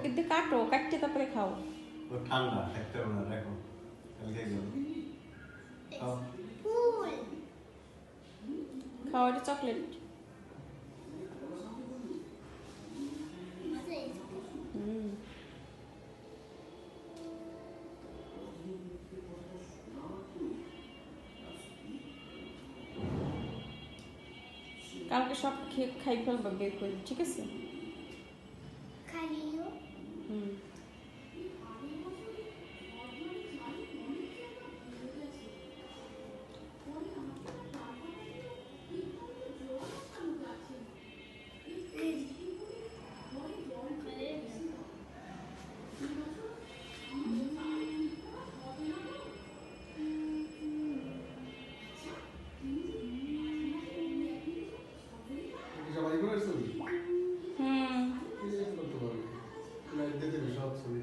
এর দিয়ে কাটো, কাটতে তারপরে খাও। ও ঠান্ডা একটা না রাখো কালকে গেল ফুল খাও, এটা চকলেট। কালকে সব খেয়ে খাই ফেলবা বের করে, ঠিক আছে? খাইও হুম। সবাই করে ছবি লাইট দিতে সব ছবি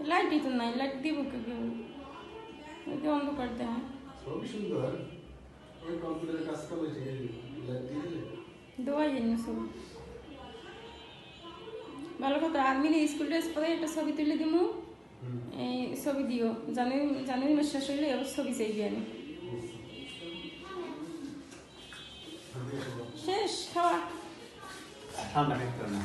লাইটই তো নাই, লাইট দিব কে কেউ? ওই অন্ধকার দেয়। ছবি সুন্দর ওই কম্পিউটারে কাজ করলে ঠিক আছে লাইট দিয়ে দোয়াই জানি ছবি ভালো কথা। আমি স্কুল ড্রেস পরে একটা ছবি তুলে দিব, এই ছবি দিও। জানুয়ারি মাস শেষ হইলে এবার ছবি চাইবি আমি। শেষ খাওয়া। ঠান্ডা খেতে না